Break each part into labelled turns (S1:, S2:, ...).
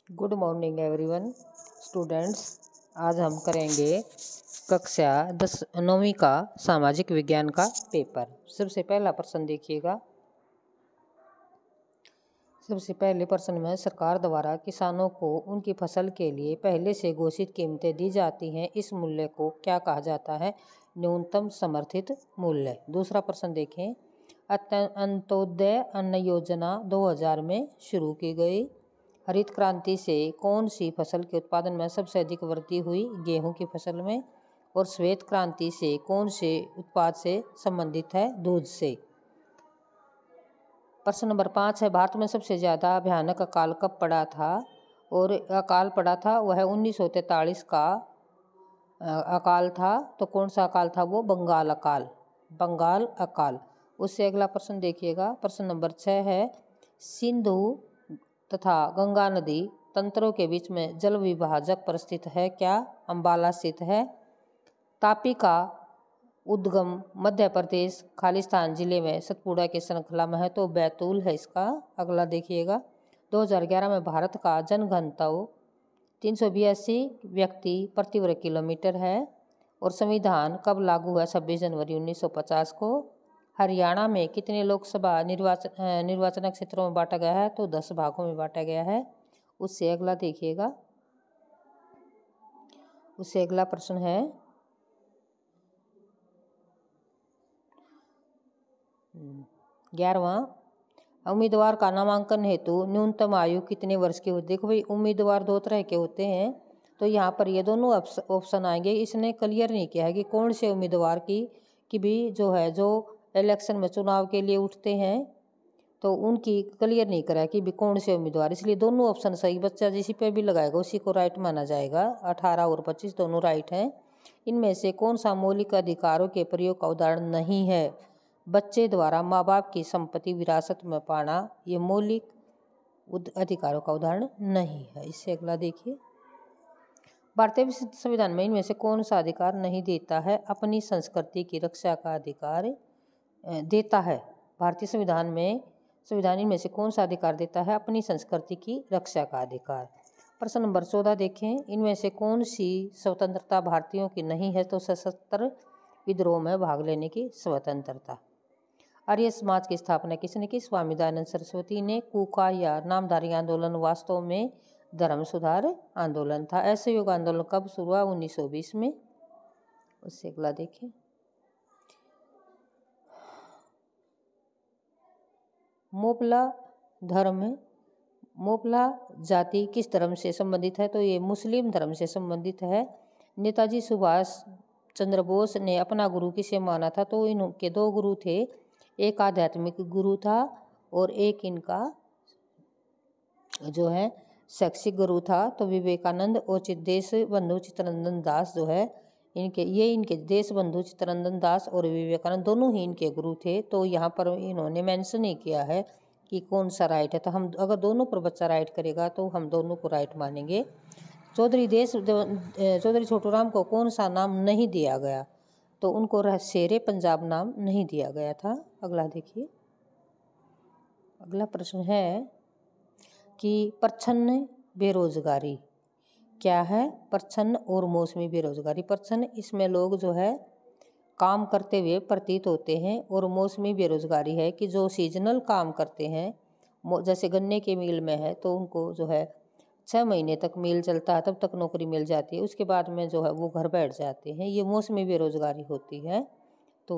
S1: Good morning everyone students. आज हम करेंगे कक्षा 9वीं का सामाजिक विज्ञान का पेपर। सबसे पहला प्रश्न देखिएगा। सबसे पहले प्रश्न में सरकार द्वारा किसानों को उनकी फसल के लिए पहले से घोषित कीमतें दी जाती हैं, इस मूल्य को क्या कहा जाता है? न्यूनतम समर्थित मूल्य। दूसरा प्रश्न देखें। अंत्योदय अन्न योजना 2000 में शुरू की गई। हरित क्रांति से कौन सी फसल के उत्पादन में सबसे अधिक वृद्धि हुई? गेहूं की फसल में। और श्वेत क्रांति से कौन से उत्पाद से संबंधित है? दूध से। प्रश्न नंबर 5 है, भारत में सबसे ज़्यादा भयानक अकाल कब पड़ा था? और अकाल पड़ा था वह 1943 का अकाल था। तो कौन सा अकाल था वो? बंगाल अकाल। बंगाल अकाल। उससे अगला प्रश्न देखिएगा। प्रश्न नंबर 6 है, सिंधु तथा गंगा नदी तंत्रों के बीच में जल विभाजक पर स्थित है क्या? अंबाला स्थित है। तापी का उद्गम मध्य प्रदेश खालिस्तान जिले में सतपुड़ा के श्रृंखला में है, तो बैतूल है इसका। अगला देखिएगा। 2011 में भारत का जनघनत्व 382 व्यक्ति प्रति वर्ग किलोमीटर है। और संविधान कब लागू हुआ? 26 जनवरी 1950 को। हरियाणा में कितने लोकसभा निर्वाचन क्षेत्रों में बांटा गया है? तो 10 भागों में बांटा गया है। उससे अगला देखिएगा। उससे अगला प्रश्न है, 11वां, उम्मीदवार का नामांकन हेतु न्यूनतम आयु कितने वर्ष की होती है? देखो भाई, उम्मीदवार दो तरह के होते हैं, तो यहाँ पर ये दोनों ऑप्शन आएंगे। इसने क्लियर नहीं किया है कि कौन से उम्मीदवार की भी जो इलेक्शन में चुनाव के लिए उठते हैं, तो उनकी क्लियर नहीं करा कि भी कौन से उम्मीदवार, इसलिए दोनों ऑप्शन सही। बच्चा जिस पे भी लगाएगा उसी को राइट माना जाएगा। 18 और 25 दोनों राइट हैं। इनमें से कौन सा मौलिक अधिकारों के प्रयोग का उदाहरण नहीं है? बच्चे द्वारा माँ बाप की संपत्ति विरासत में पाना, ये मौलिक अधिकारों का उदाहरण नहीं है। इससे अगला देखिए। भारतीय संविधान में इनमें से कौन सा अधिकार नहीं देता है? अपनी संस्कृति की रक्षा का अधिकार देता है। भारतीय संविधान इनमें से कौन सा अधिकार देता है? अपनी संस्कृति की रक्षा का अधिकार। प्रश्न नंबर 14 देखें। इनमें से कौन सी स्वतंत्रता भारतीयों की नहीं है? तो सशस्त्र विद्रोह में भाग लेने की स्वतंत्रता। आर्य समाज की स्थापना किसने की? स्वामी दयानंद सरस्वती ने। कूका या नामधारी आंदोलन वास्तव में धर्म सुधार आंदोलन था। असहयोग आंदोलन कब शुरू हुआ? 1920 में। उससे अगला देखें। मोपला धर्म, मोपला जाति किस धर्म से संबंधित है? तो ये मुस्लिम धर्म से संबंधित है। नेताजी सुभाष चंद्र बोस ने अपना गुरु किसे माना था? तो इनके दो गुरु थे, एक आध्यात्मिक गुरु था और एक इनका जो है शैक्षिक गुरु था। तो विवेकानंद और देश बंधु चित्तरंजन दास जो है, इनके देश बंधु चित्तरंजन दास और विवेकानंद दोनों ही इनके गुरु थे। तो यहाँ पर इन्होंने मेंशन नहीं किया है कि कौन सा राइट है। तो हम अगर दोनों पर बच्चा राइट करेगा तो हम दोनों को राइट मानेंगे। चौधरी छोटूराम को कौन सा नाम नहीं दिया गया? तो उनको शेरे पंजाब नाम नहीं दिया गया था। अगला देखिए। अगला प्रश्न है कि प्रच्छन्न बेरोजगारी क्या है? प्रच्छन्न और मौसमी बेरोजगारी। प्रच्छन्न, इसमें लोग जो है काम करते हुए प्रतीत होते हैं, और मौसमी बेरोजगारी है कि जो सीजनल काम करते हैं, जैसे गन्ने के मिल में है तो उनको जो है 6 महीने तक मिल चलता है, तब तक नौकरी मिल जाती है, उसके बाद में जो है वो घर बैठ जाते हैं। ये मौसमी बेरोजगारी होती है। तो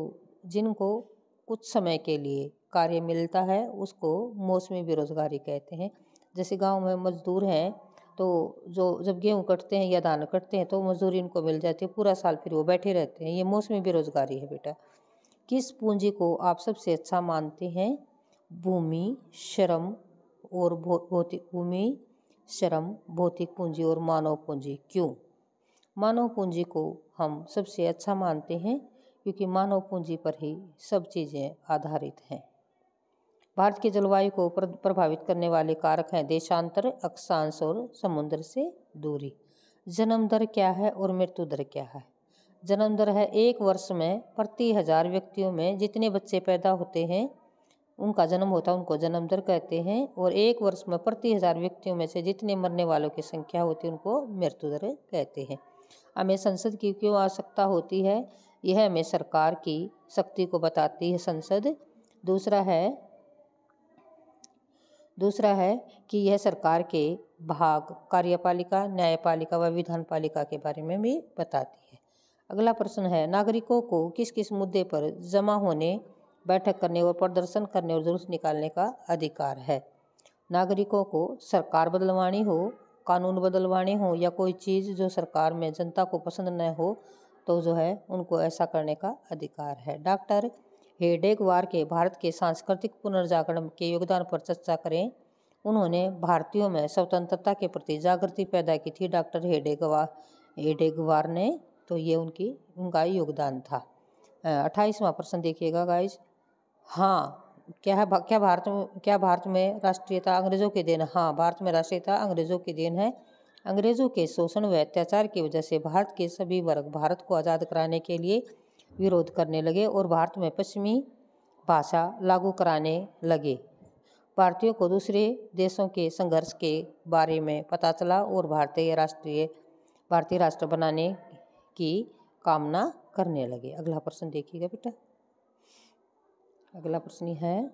S1: जिनको कुछ समय के लिए कार्य मिलता है उसको मौसमी बेरोजगारी कहते हैं। जैसे गांव में मजदूर हैं, तो जो जब गेहूँ कटते हैं या धान कटते हैं तो मजदूरी इनको मिल जाती है, पूरा साल फिर वो बैठे रहते हैं। ये मौसमी बेरोजगारी है बेटा। किस पूंजी को आप सबसे अच्छा मानते हैं? भूमि, श्रम और भौतिक भूमि, श्रम, भौतिक पूंजी और मानव पूंजी। क्यों? मानव पूंजी को हम सबसे अच्छा मानते हैं क्योंकि मानव पूंजी पर ही सब चीज़ें आधारित हैं। भारत की जलवायु को प्रभावित करने वाले कारक हैं देशांतर, अक्षांश और समुद्र से दूरी। जन्म दर क्या है और मृत्यु दर क्या है? जन्म दर है 1 वर्ष में प्रति 1000 व्यक्तियों में जितने बच्चे पैदा होते हैं उनका जन्म होता है उनको जन्म दर कहते हैं। और 1 वर्ष में प्रति 1000 व्यक्तियों में से जितने मरने वालों की संख्या होती है उनको मृत्यु दर कहते हैं। हमें संसद की क्यों आवश्यकता होती है? यह हमें सरकार की शक्ति को बताती है संसद। दूसरा है कि यह सरकार के भाग कार्यपालिका, न्यायपालिका व विधानपालिका के बारे में भी बताती है। अगला प्रश्न है, नागरिकों को किस किस मुद्दे पर जमा होने, बैठक करने और प्रदर्शन करने और जुलूस निकालने का अधिकार है? नागरिकों को सरकार बदलवानी हो, कानून बदलवाने हो या कोई चीज़ जो सरकार में जनता को पसंद न हो तो जो है उनको ऐसा करने का अधिकार है। डॉक्टर हेडेगवार के भारत के सांस्कृतिक पुनर्जागरण के योगदान पर चर्चा करें। उन्होंने भारतीयों में स्वतंत्रता के प्रति जागृति पैदा की थी डॉक्टर हेडेगवार ने, तो ये उनका योगदान था। 28वां प्रश्न देखिएगा गाइज। हाँ, क्या भारत में राष्ट्रीयता अंग्रेजों की देन? हाँ, भारत में राष्ट्रीयता अंग्रेजों की देन है। अंग्रेजों के शोषण व अत्याचार की वजह से भारत के सभी वर्ग भारत को आज़ाद कराने के लिए विरोध करने लगे और भारत में पश्चिमी भाषा लागू कराने लगे। भारतीयों को दूसरे देशों के संघर्ष के बारे में पता चला और भारतीय राष्ट्र बनाने की कामना करने लगे। अगला प्रश्न देखिएगा बेटा। अगला प्रश्न है,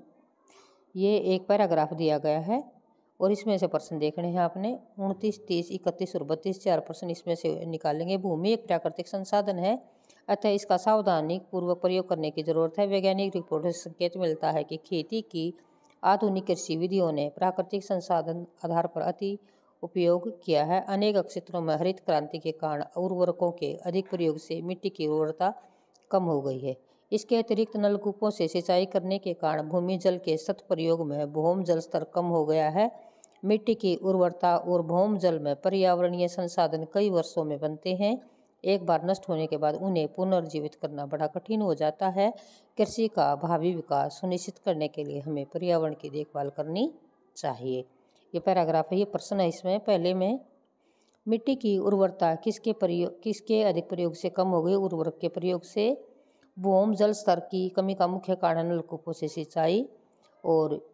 S1: ये एक पैराग्राफ दिया गया है और इसमें से प्रश्न देखने हैं आपने। 29, 30, 31 और 32 4 प्रश्न इसमें से निकालेंगे। भूमि एक प्राकृतिक संसाधन है, अतः इसका सावधानी पूर्वक प्रयोग करने की जरूरत है। वैज्ञानिक रिपोर्ट से संकेत मिलता है कि खेती की आधुनिक कृषि विधियों ने प्राकृतिक संसाधन आधार पर अति उपयोग किया है। अनेक क्षेत्रों में हरित क्रांति के कारण उर्वरकों के अधिक प्रयोग से मिट्टी की उर्वरता कम हो गई है। इसके अतिरिक्त नलकूपों से सिंचाई करने के कारण भूमि जल के सदुपयोग में भौम जल स्तर कम हो गया है। मिट्टी की उर्वरता और भौम जल में पर्यावरणीय संसाधन कई वर्षों में बनते हैं। एक बार नष्ट होने के बाद उन्हें पुनर्जीवित करना बड़ा कठिन हो जाता है। कृषि का भावी विकास सुनिश्चित करने के लिए हमें पर्यावरण की देखभाल करनी चाहिए। ये पैराग्राफ है, ये प्रश्न है इसमें। पहले में मिट्टी की उर्वरता किसके अधिक प्रयोग से कम हो गई? उर्वरक के प्रयोग से। भूम जल स्तर की कमी का मुख्य कारण नलकूपों से सिंचाई। और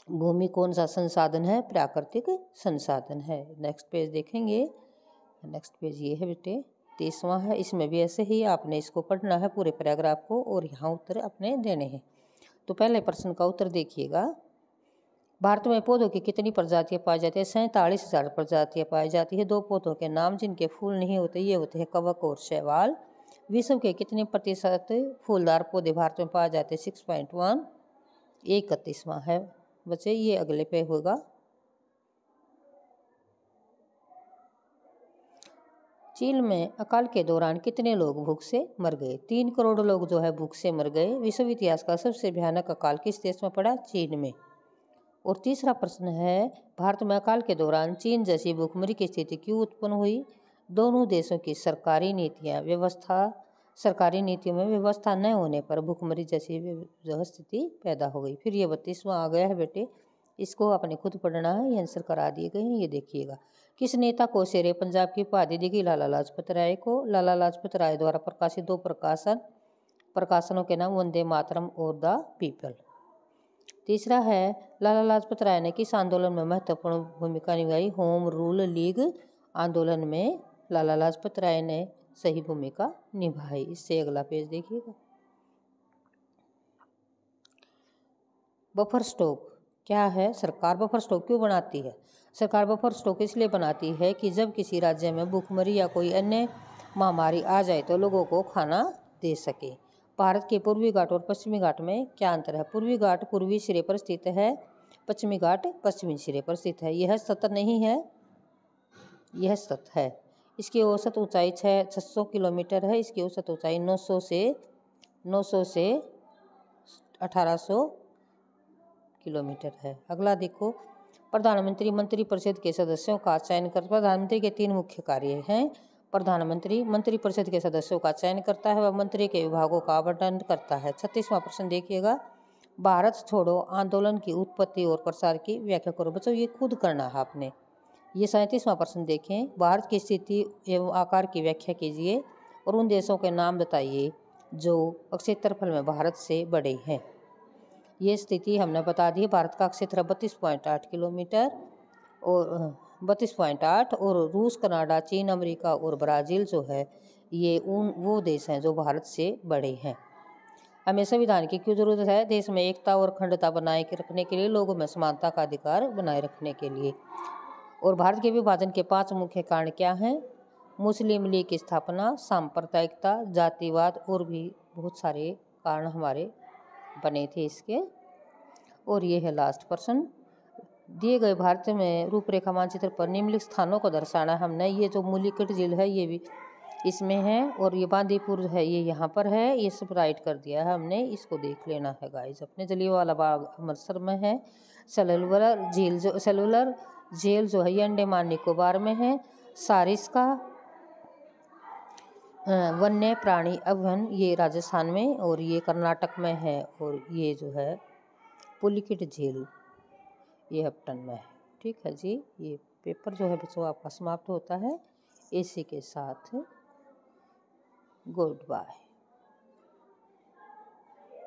S1: भूमि कौन सा संसाधन है? प्राकृतिक संसाधन है। नेक्स्ट पेज देखेंगे। नेक्स्ट पेज ये है बेटे, 30वां है। इसमें भी ऐसे ही आपने इसको पढ़ना है पूरे पैराग्राफ को और यहाँ उत्तर अपने देने हैं। तो पहले प्रश्न का उत्तर देखिएगा। भारत में पौधों की कितनी प्रजातियां पाई जाती है? 47,000 प्रजातियां पाई जाती है। 2 पौधों के नाम जिनके फूल नहीं होते, ये होते हैं कवक और शैवाल। विश्व के कितने प्रतिशत फूलदार पौधे भारत में पाए जाते हैं? 6.1। 31वां है बच्चे, ये अगले पे होगा। चीन में अकाल के दौरान कितने लोग भूख से मर गए? 3 करोड़ लोग जो है भूख से मर गए। विश्व इतिहास का सबसे भयानक अकाल किस देश में पड़ा? चीन में। और तीसरा प्रश्न है, भारत में अकाल के दौरान चीन जैसी भूखमरी की स्थिति क्यों उत्पन्न हुई? दोनों देशों की सरकारी नीतियों में व्यवस्था न होने पर भूखमरी जैसी स्थिति पैदा हो गई। फिर ये 32वां आ गया है बेटे, इसको आपने खुद पढ़ना है, ये आंसर करा दिए गए हैं। ये देखिएगा, किस नेता को शेरे पंजाब की उपाधि दी गई? लाला लाजपत राय को। लाला लाजपत राय द्वारा प्रकाशित 2 प्रकाशनों के नाम वंदे मातरम और द पीपल। तीसरा है, लाला लाजपत राय ने किस आंदोलन में महत्वपूर्ण भूमिका निभाई? होम रूल लीग आंदोलन में लाला लाजपत राय ने सही भूमिका निभाई। इससे अगला पेज देखिएगा। बफर स्टॉक क्या है? सरकार बफर स्टॉक क्यों बनाती है? सरकार बफर स्टॉक इसलिए बनाती है कि जब किसी राज्य में भूखमरी या कोई अन्य महामारी आ जाए तो लोगों को खाना दे सके। भारत के पूर्वी घाट और पश्चिमी घाट में क्या अंतर है? पूर्वी घाट पूर्वी सिरे पर स्थित है, पश्चिमी घाट पश्चिमी सिरे पर स्थित है। यह सतत नहीं है, यह सतत है। इसकी औसत ऊंचाई 600 किलोमीटर है। इसकी औसत ऊंचाई 900 से 1800 किलोमीटर है। अगला देखो, प्रधानमंत्री मंत्रिपरिषद के सदस्यों का चयन कर। प्रधानमंत्री के 3 मुख्य कार्य हैं। प्रधानमंत्री मंत्रिपरिषद के सदस्यों का चयन करता है, वह मंत्री के विभागों का आवंटन करता है। 36वां प्रश्न देखिएगा, भारत छोड़ो आंदोलन की उत्पत्ति और प्रसार की व्याख्या करो। बच्चों ये खुद करना है आपने। ये 37वां प्रश्न देखें, भारत की स्थिति एवं आकार की व्याख्या कीजिए और उन देशों के नाम बताइए जो क्षेत्रफल में भारत से बड़े हैं। ये स्थिति हमने बता दी। भारत का क्षेत्र 32.8 किलोमीटर और 32.8 और रूस, कनाडा, चीन, अमेरिका और ब्राज़ील जो है ये वो देश हैं जो भारत से बड़े हैं। हमें संविधान की क्यों जरूरत है? देश में एकता और अखंडता बनाए के रखने के लिए, लोगों में समानता का अधिकार बनाए रखने के लिए। और भारत के विभाजन के 5 मुख्य कारण क्या हैं? मुस्लिम लीग की स्थापना, सांप्रदायिकता, जातिवाद और भी बहुत सारे कारण हमारे बने थे इसके। और ये है लास्ट प्रश्न। दिए गए भारत में रूपरेखा मानचित्र पर निम्नलिखित स्थानों को दर्शाना है हमने। ये जो मुलिकट झील है ये भी इसमें है और ये बांदीपुर है ये यहाँ पर है, ये सब राइट कर दिया है हमने, इसको देख लेना है गाइस अपने। जलियांवाला बाग अमृतसर में है। सेलुलर जेल जो है ये अंडमान निकोबार में है। सारिस्का वन्य प्राणी अभ्यारण्य ये राजस्थान में और ये कर्नाटक में है। और ये जो है पुलिकेट झील ये हप्टन में है। ठीक है जी, ये पेपर जो है बच्चों आपका समाप्त होता है इसी के साथ। Good bye.